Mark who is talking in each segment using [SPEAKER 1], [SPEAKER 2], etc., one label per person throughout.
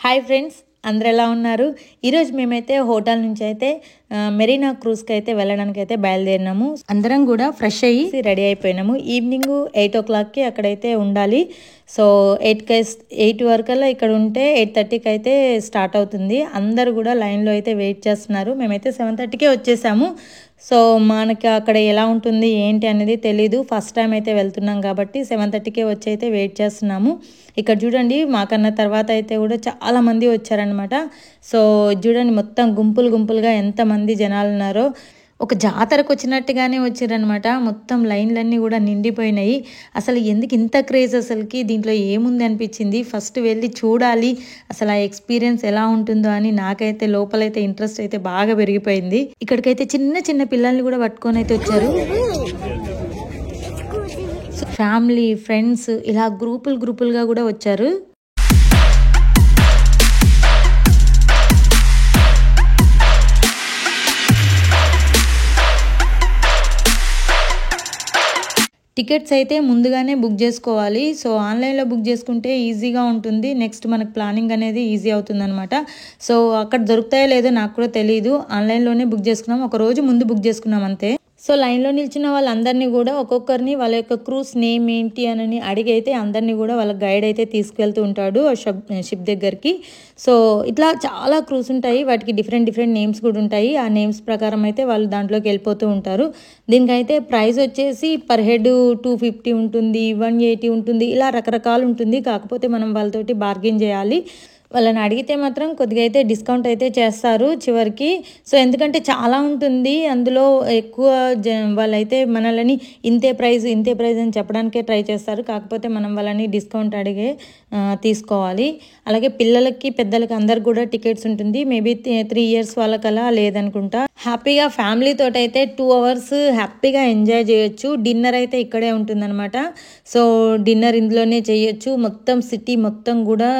[SPEAKER 1] Hi friends, అందరు ఎలా ఉన్నారు? ఈరోజు మేమైతే హోటల్ నుంచి అయితే మెరీనా క్రూజ్కి అయితే వెళ్ళడానికి అయితే బయలుదేరినాము. అందరం కూడా ఫ్రెష్ అయ్యి రెడీ అయిపోయినాము. ఈవినింగ్ 8 o'clockకి అక్కడైతే ఉండాలి. సో 8 వరకల్లా ఇక్కడ ఉంటే 8:30కి అయితే స్టార్ట్ అవుతుంది. అందరు కూడా లైన్లో అయితే వెయిట్ చేస్తున్నారు. మేమైతే 7:30కే వచ్చేసాము. సో మనకి అక్కడ ఎలా ఉంటుంది ఏంటి అనేది తెలీదు. ఫస్ట్ టైం అయితే వెళ్తున్నాం కాబట్టి 7:30కే వచ్చి అయితే వెయిట్ చేస్తున్నాము. ఇక్కడ చూడండి, మాకన్నా తర్వాత అయితే కూడా చాలా మంది వచ్చారనమాట. సో చూడండి, మొత్తం గుంపులుగా ఎంతమంది జనాలు ఉన్నారో. ఒక జాతరకు వచ్చినట్టుగానే వచ్చారనమాట. మొత్తం లైన్లన్నీ కూడా నిండిపోయినాయి. అసలు ఎందుకు ఇంత క్రేజ్, అసలుకి దీంట్లో ఏముంది అనిపించింది. ఫస్ట్ వెళ్ళి చూడాలి అసలు ఆ ఎక్స్పీరియన్స్ ఎలా ఉంటుందో అని నాకైతే లోపలైతే ఇంట్రెస్ట్ అయితే బాగా పెరిగిపోయింది. ఇక్కడికైతే చిన్న పిల్లల్ని కూడా పట్టుకొని అయితే వచ్చారు. ఫ్యామిలీ, ఫ్రెండ్స్ ఇలా గ్రూపులుగా కూడా వచ్చారు. టికెట్స్ అయితే ముందుగానే బుక్ చేసుకోవాలి. సో ఆన్లైన్లో బుక్ చేసుకుంటే ఈజీగా ఉంటుంది. నెక్స్ట్ మనకు ప్లానింగ్ అనేది ఈజీ అవుతుంది అనమాట. సో అక్కడ దొరుకుతాయో లేదో నాకు కూడా తెలియదు. ఆన్లైన్లోనే బుక్ చేసుకున్నాం. ఒక రోజు ముందు బుక్ చేసుకున్నాం అంతే. సో లైన్లో నిల్చిన వాళ్ళందరినీ కూడా ఒక్కొక్కరిని వాళ్ళ యొక్క క్రూజ్ నేమ్ ఏంటి అని అడిగి అయితే అందరినీ కూడా వాళ్ళ గైడ్ అయితే తీసుకెళ్తూ ఉంటాడు షిప్ దగ్గరికి. సో ఇట్లా చాలా క్రూజ్ ఉంటాయి. వాటికి డిఫరెంట్ నేమ్స్ కూడా ఉంటాయి. ఆ నేమ్స్ ప్రకారం అయితే వాళ్ళు దాంట్లోకి వెళ్ళిపోతూ ఉంటారు. దీనికైతే ప్రైస్ వచ్చేసి పర్ హెడ్ 250 ఉంటుంది, 180 ఉంటుంది, ఇలా రకరకాలు ఉంటుంది. కాకపోతే మనం వాళ్ళతోటి బార్గెన్ చేయాలి. వాళ్ళని అడిగితే మాత్రం కొద్దిగా అయితే డిస్కౌంట్ అయితే చేస్తారు చివరికి. సో ఎందుకంటే చాలా ఉంటుంది అందులో. ఎక్కువ వాళ్ళైతే మనల్ని ఇంతే ప్రైస్ అని చెప్పడానికే ట్రై చేస్తారు. కాకపోతే మనం వాళ్ళని డిస్కౌంట్ అడిగే తీసుకోవాలి. అలాగే పిల్లలకి పెద్దలకి అందరికి కూడా టికెట్స్ ఉంటుంది. మేబీ 3 years వాళ్ళకలా లేదనుకుంటా. హ్యాపీగా ఫ్యామిలీతో అయితే 2 hours హ్యాపీగా ఎంజాయ్ చేయొచ్చు. డిన్నర్ అయితే ఇక్కడే ఉంటుందన్నమాట. సో డిన్నర్ ఇందులోనే చేయొచ్చు. మొత్తం సిటీ మొత్తం కూడా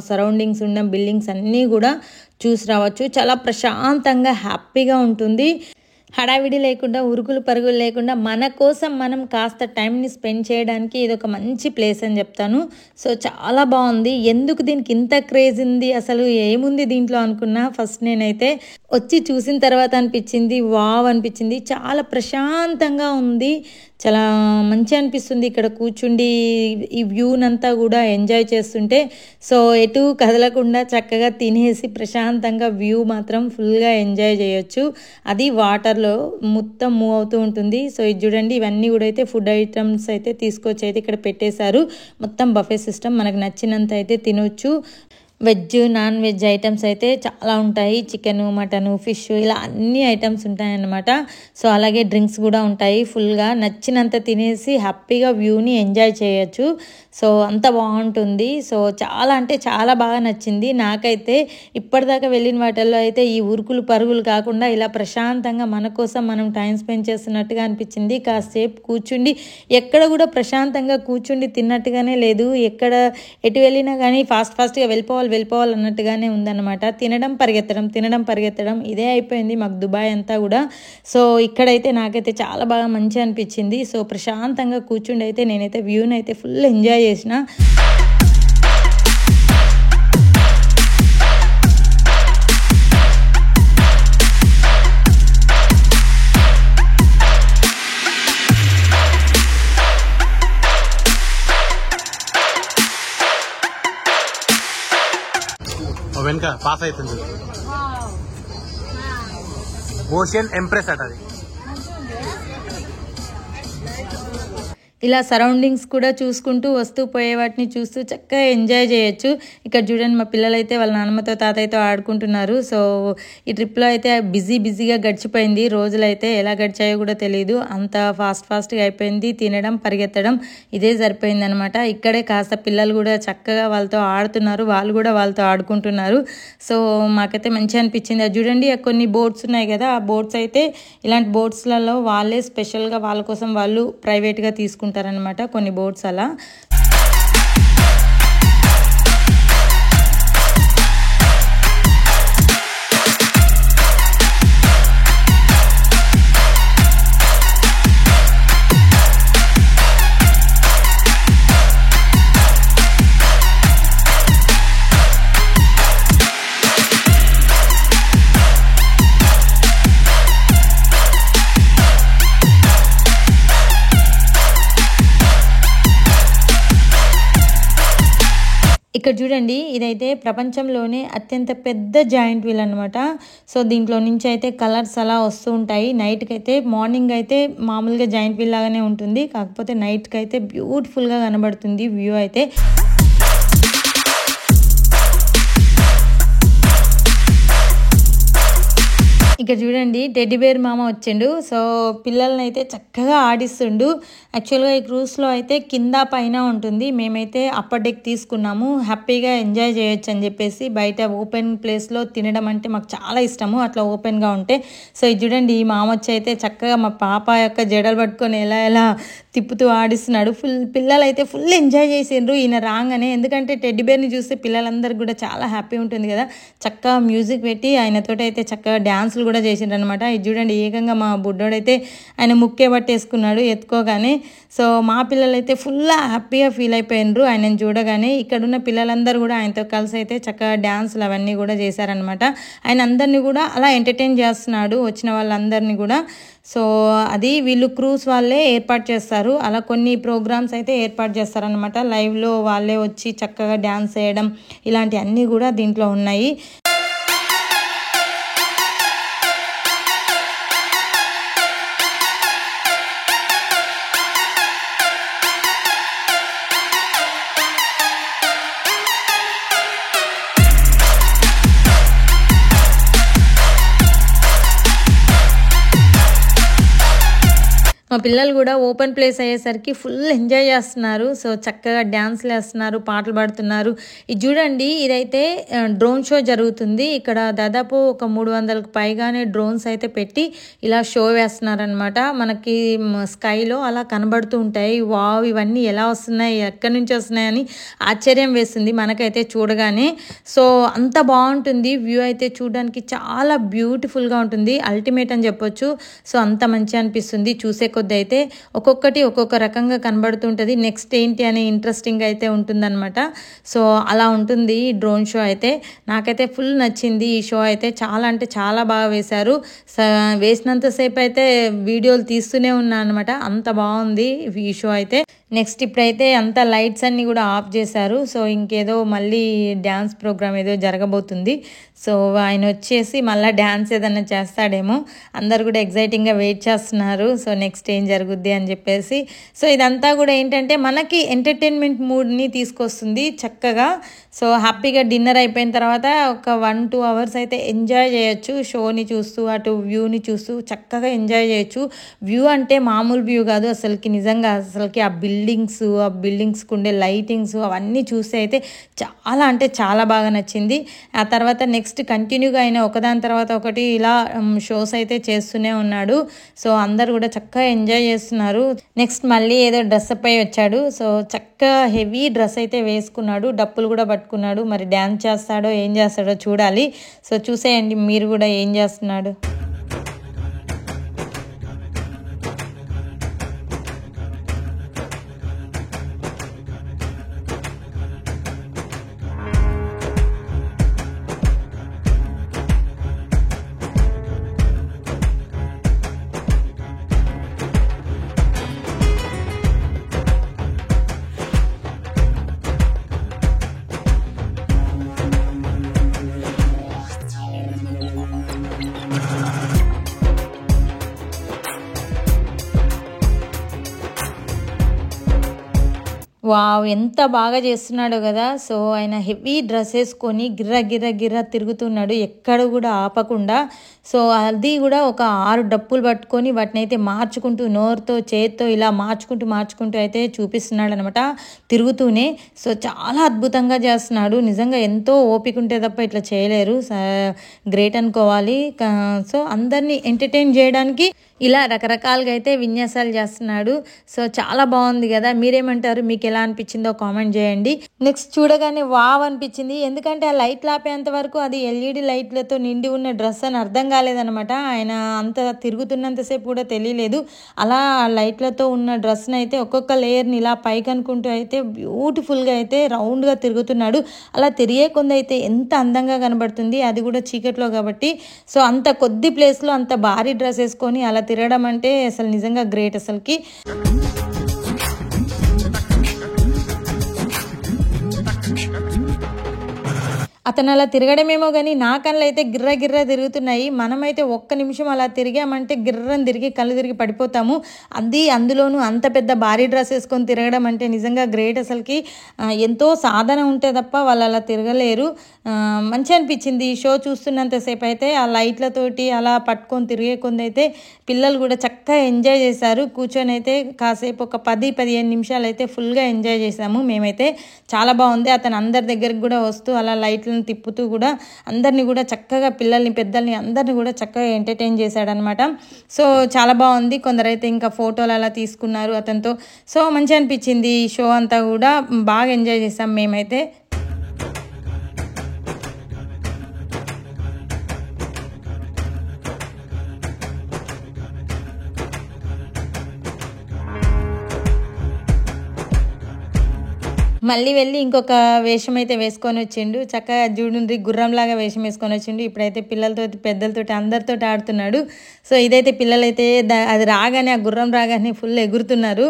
[SPEAKER 1] సరౌండింగ్స్ ఉన్న బిల్డింగ్స్ అన్నీ కూడా చూసి రావచ్చు. చాలా ప్రశాంతంగా హ్యాపీగా ఉంటుంది. హడావిడి లేకుండా, ఉరుకులు పరుగులు లేకుండా మన కోసం మనం కాస్త టైంని స్పెండ్ చేయడానికి ఇది ఒక మంచి ప్లేస్ అని చెప్తాను. సో చాలా బాగుంది. ఎందుకు దీనికి ఇంత క్రేజ్ ఉంది, అసలు ఏముంది దీంట్లో అనుకున్నా. ఫస్ట్ నేనైతే వచ్చి చూసిన తర్వాత అనిపించింది, వావ్ అనిపించింది. చాలా ప్రశాంతంగా ఉంది, చాలా మంచి అనిపిస్తుంది ఇక్కడ కూర్చుండి ఈ వ్యూనంతా కూడా ఎంజాయ్ చేస్తుంటే. సో ఎటు కదలకుండా చక్కగా తినేసి ప్రశాంతంగా వ్యూ మాత్రం ఫుల్గా ఎంజాయ్ చేయొచ్చు. అది వాటర్లో మొత్తం మూవ్ అవుతూ ఉంటుంది. సో ఇది చూడండి, ఇవన్నీ కూడా అయితే ఫుడ్ ఐటమ్స్ అయితే తీసుకొచ్చి అయితే ఇక్కడ పెట్టేశారు. మొత్తం బఫే సిస్టమ్, మనకు నచ్చినంత అయితే తినొచ్చు. వెజ్, నాన్ వెజ్ ఐటమ్స్ అయితే చాలా ఉంటాయి. చికెను, మటను, ఫిష్ ఇలా అన్ని ఐటమ్స్ ఉంటాయన్నమాట. సో అలాగే డ్రింక్స్ కూడా ఉంటాయి. ఫుల్గా నచ్చినంత తినేసి హ్యాపీగా వ్యూని ఎంజాయ్ చేయొచ్చు. సో అంత బాగుంటుంది. సో చాలా అంటే చాలా బాగా నచ్చింది నాకైతే. ఇప్పటిదాకా వెళ్ళిన వాటిల్లో అయితే ఈ ఉరుకులు పరుగులు కాకుండా ఇలా ప్రశాంతంగా మన కోసం మనం టైం స్పెండ్ చేస్తున్నట్టుగా అనిపించింది. కాసేపు కూర్చుండి ఎక్కడ కూడా ప్రశాంతంగా కూర్చుండి తిన్నట్టుగానే లేదు. ఎక్కడ ఎటు వెళ్ళినా కానీ ఫాస్ట్గా వెళ్ళిపోవాలి అన్నట్టుగానే ఉందన్నమాట. తినడం పరిగెత్తడం ఇదే అయిపోయింది మాకు దుబాయ్ అంతా కూడా. సో ఇక్కడైతే నాకైతే చాలా బాగా మంచి అనిపించింది. సో ప్రశాంతంగా కూర్చుండి అయితే నేనైతే వ్యూని అయితే ఫుల్ ఎంజాయ్ చేసిన.
[SPEAKER 2] వెనక పాస్ అవుతుంది ఓషియన్ ఎంప్రెస్ అట. అది
[SPEAKER 1] ఇలా సరౌండింగ్స్ కూడా చూసుకుంటూ వస్తూ పోయే వాటిని చూస్తూ చక్కగా ఎంజాయ్ చేయొచ్చు. ఇక్కడ చూడండి, మా పిల్లలైతే వాళ్ళ నాన్నమ్మతో తాతయ్యతో ఆడుకుంటున్నారు. సో ఈ ట్రిప్లో అయితే బిజీగా గడిచిపోయింది. రోజులైతే ఎలా గడిచాయో కూడా తెలియదు. అంత ఫాస్ట్గా అయిపోయింది. తినడం, పరిగెత్తడం ఇదే సరిపోయింది అనమాట. ఇక్కడే కాస్త పిల్లలు కూడా చక్కగా వాళ్ళతో ఆడుతున్నారు, వాళ్ళు కూడా వాళ్ళతో ఆడుకుంటున్నారు. సో మాకైతే మంచిగా అనిపించింది. అది చూడండి, కొన్ని బోట్స్ ఉన్నాయి కదా, ఆ బోట్స్ అయితే ఇలాంటి బోట్స్లలో వాళ్ళే స్పెషల్గా వాళ్ళ కోసం వాళ్ళు ప్రైవేట్గా తీసుకుంటారు అనమాట కొన్ని బోట్స్ అలా. ఇక్కడ చూడండి, ఇదైతే ప్రపంచంలోనే అత్యంత పెద్ద జాయింట్ వీల్ అనమాట. సో దీంట్లో నుంచి అయితే కలర్స్ అలా వస్తూ ఉంటాయి. నైట్కి అయితే, మార్నింగ్ అయితే మామూలుగా జాయింట్ వీల్ లాగానే ఉంటుంది, కాకపోతే నైట్కి అయితే బ్యూటిఫుల్గా కనబడుతుంది వ్యూ అయితే. ఇక్కడ చూడండి, టెడ్డీ బేర్ మామ వచ్చిండు. సో పిల్లల్ని అయితే చక్కగా ఆడిస్తుండు. యాక్చువల్గా ఈ క్రూజ్లో అయితే కింద పైన ఉంటుంది. మేమైతే అప్పర్ డెక్ తీసుకున్నాము, హ్యాపీగా ఎంజాయ్ చేయొచ్చు అని చెప్పేసి. బయట ఓపెన్ ప్లేస్లో తినడం అంటే మాకు చాలా ఇష్టము, అట్లా ఓపెన్గా ఉంటే. సో ఇది చూడండి, ఈ మామ వచ్చి అయితే చక్కగా మా పాప యొక్క జడలు పట్టుకొని ఎలా తిప్పుతూ ఆడిస్తున్నాడు. పిల్లలు అయితే ఫుల్ ఎంజాయ్ చేసిండ్రు ఈయన రాగానే. ఎందుకంటే టెడ్డీ బేర్ని చూస్తే పిల్లలందరికీ కూడా చాలా హ్యాపీ ఉంటుంది కదా. చక్కగా మ్యూజిక్ పెట్టి ఆయనతోటి అయితే చక్కగా డ్యాన్సులు కూడా చేసిండ్రు అనమాట. ఇది చూడండి, ఏకంగా మా బుడ్డోడైతే ఆయన ముక్కే పట్టేసుకున్నాడు ఎత్తుకోగానే. సో మా పిల్లలు అయితే ఫుల్ హ్యాపీగా ఫీల్ అయిపోయినరు ఆయనను చూడగానే. ఇక్కడున్న పిల్లలందరూ కూడా ఆయనతో కలిసి అయితే చక్కగా డ్యాన్సులు అవన్నీ కూడా చేశారనమాట. ఆయన అందరినీ కూడా అలా ఎంటర్టైన్ చేస్తున్నాడు, వచ్చిన వాళ్ళందరినీ కూడా. సో అది వీళ్ళు క్రూజ్ వాళ్ళే ఏర్పాటు చేస్తారు. అలా కొన్ని ప్రోగ్రామ్స్ అయితే ఏర్పాటు చేస్తారనమాట. లైవ్లో వాళ్ళే వచ్చి చక్కగా డ్యాన్స్ చేయడం ఇలాంటివన్నీ కూడా దీంట్లో ఉన్నాయి. మా పిల్లలు కూడా ఓపెన్ ప్లేస్ అయ్యేసరికి ఫుల్ ఎంజాయ్ చేస్తున్నారు. సో చక్కగా డ్యాన్స్లు వేస్తున్నారు, పాటలు పాడుతున్నారు. ఇది చూడండి, ఇదైతే డ్రోన్ షో జరుగుతుంది ఇక్కడ. దాదాపు ఒక 300కు పైగానే డ్రోన్స్ అయితే పెట్టి ఇలా షో వేస్తున్నారనమాట. మనకి స్కైలో అలా కనబడుతూ ఉంటాయి. వావ్, ఇవన్నీ ఎలా వస్తున్నాయి, ఎక్కడి నుంచి వస్తున్నాయని ఆశ్చర్యం వేస్తుంది మనకైతే చూడగానే. సో అంత బాగుంటుంది వ్యూ అయితే, చూడడానికి చాలా బ్యూటిఫుల్గా ఉంటుంది, అల్టిమేట్ అని చెప్పొచ్చు. సో అంత మంచి అనిపిస్తుంది చూసే కొద్ది అయితే. ఒక్కొక్కటి ఒక్కొక్క రకంగా కనబడుతుంటుంది. నెక్స్ట్ ఏంటి అనే ఇంట్రెస్టింగ్ అయితే ఉంటుందన్నమాట. సో అలా ఉంటుంది ఈ డ్రోన్ షో అయితే. నాకైతే ఫుల్ నచ్చింది ఈ షో అయితే. చాలా అంటే చాలా బాగా వేశారు. వేసినంతసేపు అయితే వీడియోలు తీస్తూనే ఉన్నాను అనమాట, అంత బాగుంది ఈ షో అయితే. నెక్స్ట్ ఇప్పుడైతే అంతా లైట్స్ అన్నీ కూడా ఆఫ్ చేశారు. సో ఇంకేదో మళ్ళీ డ్యాన్స్ ప్రోగ్రామ్ ఏదో జరగబోతుంది. సో ఆయన వచ్చేసి మళ్ళీ డ్యాన్స్ ఏదైనా చేస్తాడేమో. అందరు కూడా ఎగ్జైటింగ్గా వెయిట్ చేస్తున్నారు. సో నెక్స్ట్ ఏం జరుగుద్ది అని చెప్పేసి. సో ఇదంతా కూడా ఏంటంటే మనకి ఎంటర్టైన్మెంట్ మూడ్ని తీసుకొస్తుంది చక్కగా. సో హ్యాపీగా డిన్నర్ అయిపోయిన తర్వాత ఒక 1-2 అవర్స్ అయితే ఎంజాయ్ చేయొచ్చు, షోని చూస్తూ అటు వ్యూని చూస్తూ చక్కగా ఎంజాయ్ చేయొచ్చు. వ్యూ అంటే మామూలు వ్యూ కాదు అసలుకి, నిజంగా అసలుకి ఆ బిల్డింగ్స్కి ఉండే లైటింగ్స్ అవన్నీ చూస్తే అయితే చాలా అంటే చాలా బాగా నచ్చింది. ఆ తర్వాత నెక్స్ట్ కంటిన్యూగా అయిన ఒకదాని తర్వాత ఒకటి ఇలా షోస్ అయితే చేస్తూనే ఉన్నాడు. సో అందరు కూడా చక్కగా ఎంజాయ్ చేస్తున్నారు. నెక్స్ట్ మళ్ళీ ఏదో డ్రెస్అప్ అయి వచ్చాడు. సో చక్కగా హెవీ డ్రెస్ అయితే వేసుకున్నాడు, డప్పులు కూడా పట్టుకున్నాడు. మరి డ్యాన్స్ చేస్తాడో ఏం చేస్తాడో చూడాలి. సో చూసేయండి మీరు కూడా ఏం చేస్తున్నాడు. వావ్, ఎంత బాగా చేస్తున్నాడు కదా. సో ఆయన హెవీ డ్రెస్ వేసుకొని గిర్ర తిరుగుతున్నాడు, ఎక్కడ కూడా ఆపకుండా. సో అది కూడా ఒక 6 డప్పులు పట్టుకొని వాటిని అయితే మార్చుకుంటూ నోరుతో చేత్తో ఇలా మార్చుకుంటూ అయితే చూపిస్తున్నాడు అనమాట తిరుగుతూనే. సో చాలా అద్భుతంగా చేస్తున్నాడు, నిజంగా ఎంతో ఓపిక ఉంటే తప్ప ఇట్లా చేయలేరు. గ్రేట్ అనుకోవాలి. సో అందరినీ ఎంటర్టైన్ చేయడానికి ఇలా రకరకాలుగా అయితే విన్యాసాలు చేస్తున్నాడు. సో చాలా బాగుంది కదా. మీరేమంటారు, మీకు ఎలా అనిపించిందో కామెంట్ చేయండి. నెక్స్ట్ చూడగానే వావ్ అనిపించింది, ఎందుకంటే ఆ లైట్ లాపేంత వరకు అది ఎల్ఈడి లైట్లతో నిండి ఉన్న డ్రెస్ అని అర్థం కాలేదనమాట. ఆయన అంత తిరుగుతున్నంతసేపు కూడా తెలియలేదు. అలా లైట్లతో ఉన్న డ్రెస్ని అయితే ఒక్కొక్క లేయర్ని ఇలా పైకి అనుకుంటూ అయితే బ్యూటిఫుల్గా అయితే రౌండ్గా తిరుగుతున్నాడు. అలా తిరిగే కొంది అయితే ఎంత అందంగా కనబడుతుంది, అది కూడా చీకట్లో కాబట్టి. సో అంత కొద్ది ప్లేస్లో అంత భారీ డ్రెస్ వేసుకొని అలా తిరగడం అంటే అసలు నిజంగా గ్రేట్ అసలుకి. అతను అలా తిరగడమేమో కానీ నా కళ్ళు అయితే గిర్ర గిర్ర తిరుగుతున్నాయి. మనమైతే ఒక్క నిమిషం అలా తిరిగామంటే గిర్రని తిరిగి కళ్ళు తిరిగి పడిపోతాము. అందులోనూ అంత పెద్ద భారీ డ్రెస్ వేసుకొని తిరగడం అంటే నిజంగా గ్రేట్. అసలుకి ఎంతో సాధన ఉంటే తప్ప వాళ్ళు అలా తిరగలేరు. మంచిగా అనిపించింది ఈ షో చూస్తున్నంతసేపు అయితే. ఆ లైట్లతోటి అలా పట్టుకొని తిరిగే కొంది అయితే పిల్లలు కూడా చక్కగా ఎంజాయ్ చేశారు. కూర్చొని అయితే కాసేపు ఒక 10-15 నిమిషాలు అయితే ఫుల్గా ఎంజాయ్ చేసాము మేమైతే. చాలా బాగుంది. అతను అందరి దగ్గరికి కూడా వస్తూ అలా లైట్లను తిప్పుతూ కూడా అందరినీ కూడా చక్కగా పిల్లల్ని పెద్దల్ని అందరినీ కూడా చక్కగా ఎంటర్టైన్ చేశాడనమాట. సో చాలా బాగుంది. కొందరైతే ఇంకా ఫోటోలు అలా తీసుకున్నారు అతనితో. సో మంచిగా అనిపించింది ఈ షో అంతా కూడా. బాగా ఎంజాయ్ చేసాం మేమైతే. మళ్ళీ వెళ్ళి ఇంకొక వేషం అయితే వేసుకొని వచ్చిండు. చక్కగా చూడండి గుర్రంలాగా వేషం వేసుకొని వచ్చిండు. ఇప్పుడైతే పిల్లలతో పెద్దలతోటి అందరితో ఆడుతున్నాడు. సో ఇదైతే పిల్లలైతే అది రాగానే, ఆ గుర్రం రాగానే ఫుల్ ఎగురుతున్నారు.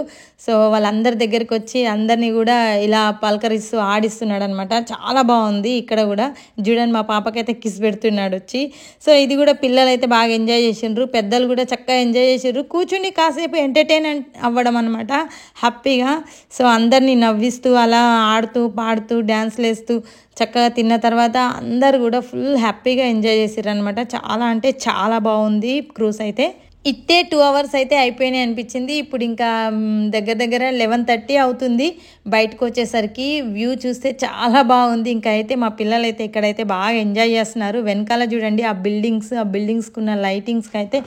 [SPEAKER 1] సో వాళ్ళందరి దగ్గరికి వచ్చి అందరినీ కూడా ఇలా పలకరిస్తూ ఆడిస్తున్నాడు అనమాట. చాలా బాగుంది. ఇక్కడ కూడా చూడండి మా పాపకైతే కిస్ పెడుతున్నాడు వచ్చి. సో ఇది కూడా పిల్లలైతే బాగా ఎంజాయ్ చేసిండ్రు. పెద్దలు కూడా చక్కగా ఎంజాయ్ చేసిండ్రు. కూర్చుని కాసేపు ఎంటర్టైన్ అవ్వడం అనమాట హ్యాపీగా. సో అందరినీ నవ్విస్తూ అలా ఆడుతూ పాడుతూ డ్యాన్స్లు వేస్తూ చక్కగా తిన్న తర్వాత అందరు కూడా ఫుల్ హ్యాపీగా ఎంజాయ్ చేసారు అనమాట. చాలా అంటే చాలా బాగుంది క్రూజ్ అయితే. ఇట్టే 2 hours అయితే అయిపోయినాయి అనిపించింది. ఇప్పుడు ఇంకా దగ్గర దగ్గర 11:30 అవుతుంది బయటకు వచ్చేసరికి. వ్యూ చూస్తే చాలా బాగుంది. ఇంకా అయితే మా పిల్లలు అయితే ఇక్కడైతే బాగా ఎంజాయ్ చేస్తున్నారు. వెనకాల చూడండి ఆ బిల్డింగ్స్కున్న లైటింగ్స్కి అయితే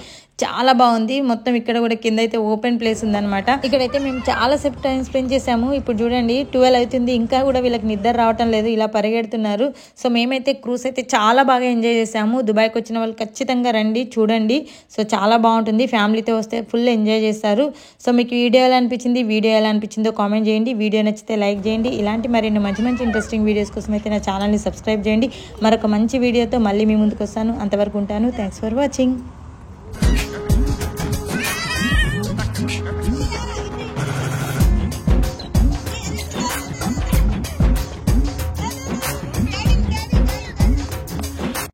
[SPEAKER 1] చాలా బాగుంది. మొత్తం ఇక్కడ కూడా కింద అయితే ఓపెన్ ప్లేస్ ఉందన్నమాట. ఇక్కడైతే మేము చాలాసేపు టైం స్పెండ్ చేసాము. ఇప్పుడు చూడండి 12 అవుతుంది. ఇంకా కూడా వీళ్ళకి నిద్ర రావటం లేదు, ఇలా పరిగెడుతున్నారు. సో మేమైతే క్రూజ్ అయితే చాలా బాగా ఎంజాయ్ చేసాము. దుబాయ్కి వచ్చిన వాళ్ళు ఖచ్చితంగా రండి, చూడండి. సో చాలా బాగుంటుంది. ఫ్యామిలీతో వస్తే ఫుల్ ఎంజాయ్ చేస్తారు. సో మీకు వీడియో ఎలా అనిపించిందో కామెంట్ చేయండి. వీడియో నచ్చితే లైక్ చేయండి. ఇలాంటి మరిన్ని మంచి ఇంట్రెస్టింగ్ వీడియోస్ కోసం అయితే నా ఛానల్ని సబ్స్క్రైబ్ చేయండి. మరొక మంచి వీడియోతో మళ్ళీ మీ ముందుకు వస్తాను. అంతవరకు ఉంటాను. Thanks for watching.